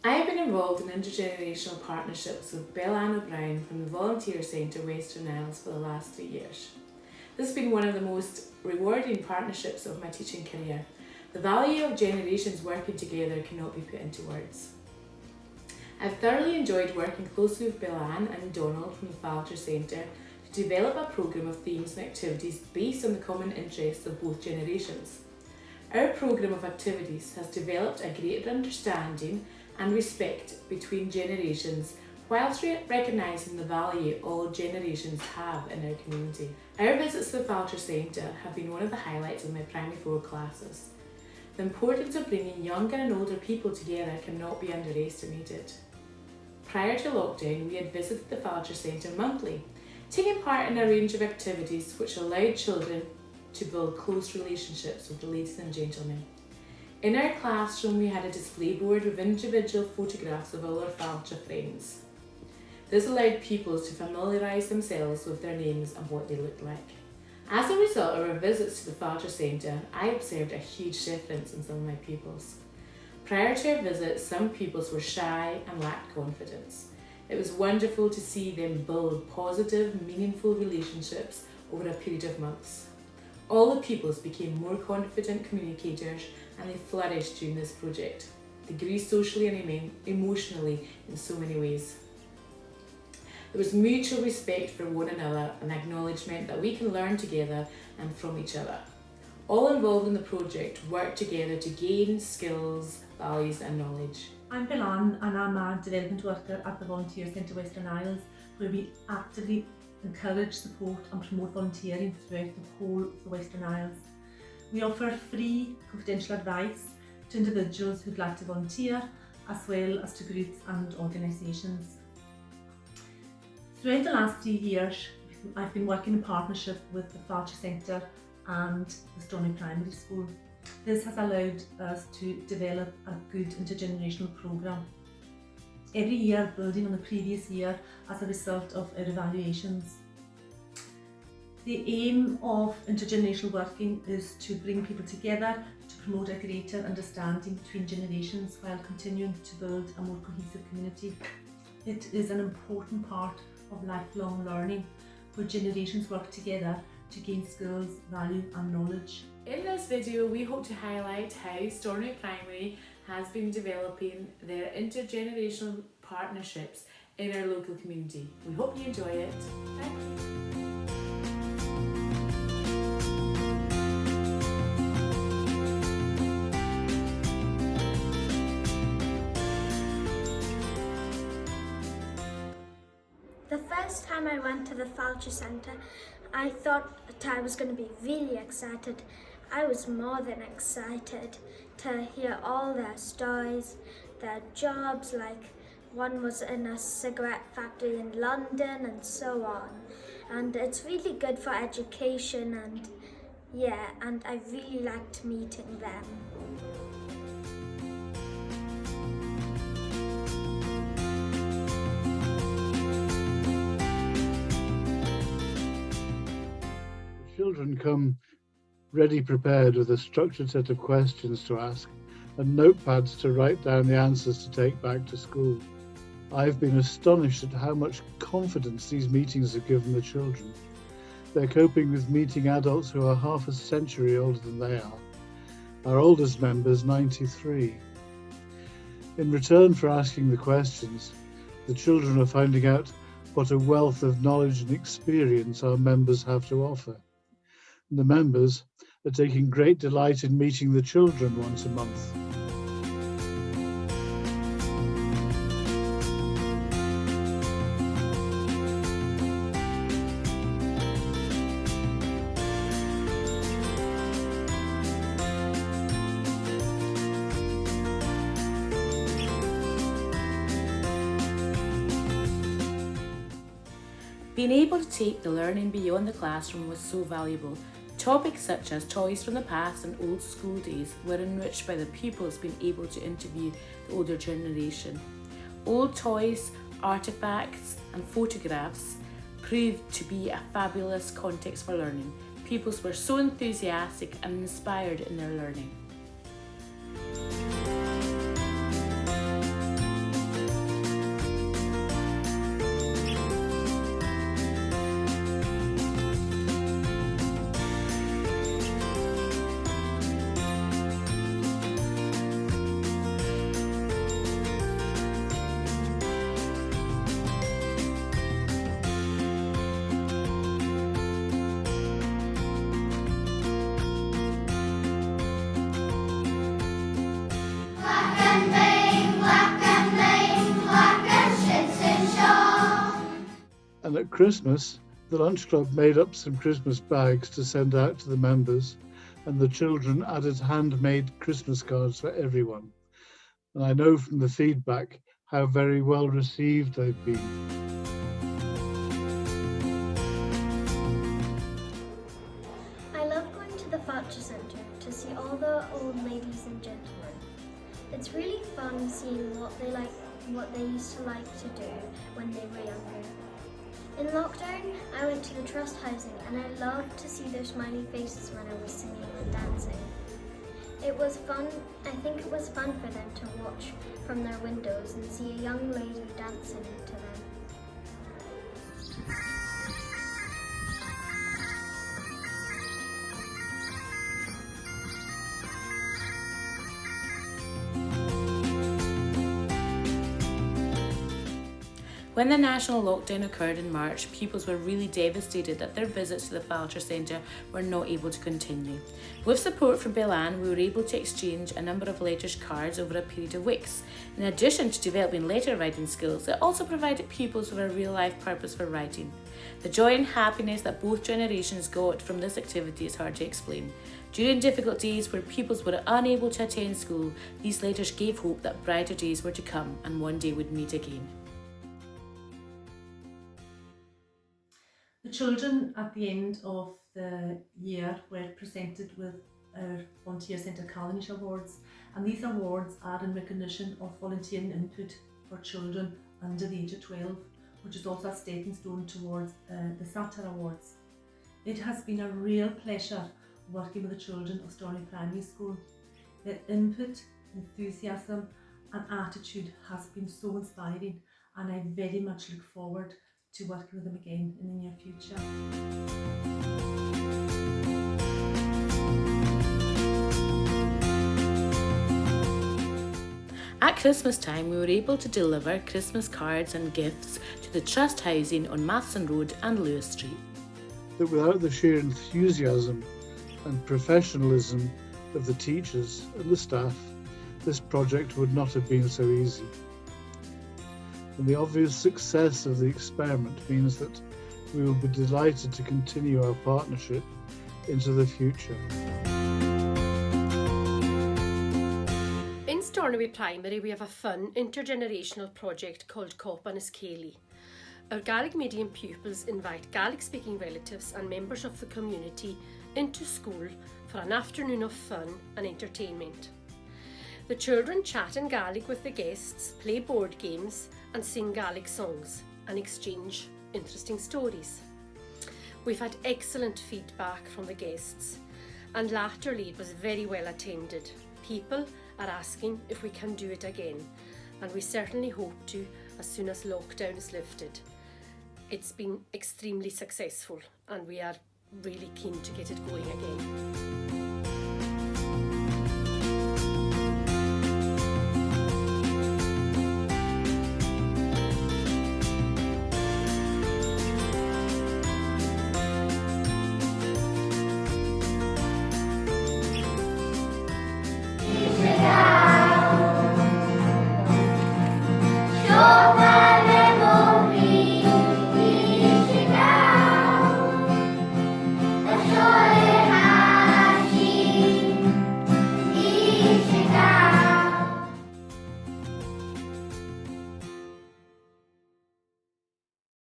I have been involved in intergenerational partnerships with Belle-Anne O'Brien from the Volunteer Centre Western Isles for the last 3 years. This has been one of the most rewarding partnerships of my teaching career. The value of generations working together cannot be put into words. I've thoroughly enjoyed working closely with Belle-Anne and Donald from the Volunteer Centre to develop a programme of themes and activities based on the common interests of both generations. Our programme of activities has developed a greater understanding and respect between generations whilst recognising the value all generations have in our community. Our visits to the Volunteer Centre have been one of the highlights of my primary 4 classes. The importance of bringing younger and older people together cannot be underestimated. Prior to lockdown, we had visited the Volunteer Centre monthly, taking part in a range of activities which allowed children to build close relationships with the ladies and gentlemen. In our classroom, we had a display board with individual photographs of all our volunteer friends. This allowed pupils to familiarise themselves with their names and what they looked like. As a result of our visits to the Volunteer Centre, I observed a huge difference in some of my pupils. Prior to our visits, some pupils were shy and lacked confidence. It was wonderful to see them build positive, meaningful relationships over a period of months. All the pupils became more confident communicators and they flourished during this project. They grew socially and emotionally in so many ways. There was mutual respect for one another and acknowledgement that we can learn together and from each other. All involved in the project worked together to gain skills, values and knowledge. I'm Belle-Anne and I'm a development worker at the Volunteer Centre Western Isles, where we actively encourage, support and promote volunteering throughout the whole of the Western Isles. We offer free confidential advice to individuals who'd like to volunteer, as well as to groups and organisations. Throughout the last 3 years, I've been working in partnership with the Volunteer Centre and the Stoney Primary School. This has allowed us to develop a good intergenerational programme. Every year building on the previous year as a result of our evaluations. The aim of intergenerational working is to bring people together to promote a greater understanding between generations while continuing to build a more cohesive community. It is an important part of lifelong learning where generations work together to gain skills, value and knowledge. In this video, we hope to highlight how Stornoway Primary has been developing their intergenerational partnerships in our local community. We hope you enjoy it. Thank you. The first time I went to the Volunteer Centre, I thought that I was going to be really excited. I was more than excited to hear all their stories, their jobs, like one was in a cigarette factory in London and so on. And it's really good for education and I really liked meeting them. Children come ready prepared with a structured set of questions to ask and notepads to write down the answers to take back to school. I've been astonished at how much confidence these meetings have given the children. They're coping with meeting adults who are half a century older than they are. Our oldest member's 93. In return for asking the questions, the children are finding out what a wealth of knowledge and experience our members have to offer. The members are taking great delight in meeting the children once a month. Being able to take the learning beyond the classroom was so valuable. Topics such as toys from the past and old school days were enriched by the pupils being able to interview the older generation. Old toys, artifacts and photographs proved to be a fabulous context for learning. Pupils were so enthusiastic and inspired in their learning. And at Christmas, the lunch club made up some Christmas bags to send out to the members, and the children added handmade Christmas cards for everyone. And I know from the feedback how very well received they've been. I love going to the Vulture Centre to see all the old ladies and gentlemen. It's really fun seeing what they used to like to do when they were younger. In lockdown, I went to the trust housing and I loved to see their smiley faces when I was singing and dancing. It was fun. I think it was fun for them to watch from their windows and see a young lady dancing to them. When the national lockdown occurred in March, pupils were really devastated that their visits to the Vulture Centre were not able to continue. With support from Bill-Ann, we were able to exchange a number of letters cards over a period of weeks. In addition to developing letter writing skills, it also provided pupils with a real-life purpose for writing. The joy and happiness that both generations got from this activity is hard to explain. During difficult days where pupils were unable to attend school, these letters gave hope that brighter days were to come and one day would meet again. The children at the end of the year were presented with our Volunteer Centre Colonies Awards, and these awards are in recognition of volunteering input for children under the age of 12, which is also a stepping stone towards the Satter Awards. It has been a real pleasure working with the children of Storney Primary School. Their input, enthusiasm and attitude has been so inspiring, and I very much look forward to working with them again in the near future. At Christmas time, we were able to deliver Christmas cards and gifts to the Trust Housing on Matheson Road and Lewis Street. That without the sheer enthusiasm and professionalism of the teachers and the staff, this project would not have been so easy. And the obvious success of the experiment means that we will be delighted to continue our partnership into the future. In Stornoway Primary, we have a fun intergenerational project called Cop and Iscaly. Our Gaelic medium pupils invite Gaelic-speaking relatives and members of the community into school for an afternoon of fun and entertainment. The children chat in Gaelic with the guests, play board games and sing Gaelic songs and exchange interesting stories. We've had excellent feedback from the guests, and latterly it was very well attended. People are asking if we can do it again, and we certainly hope to as soon as lockdown is lifted. It's been extremely successful and we are really keen to get it going again. Sure.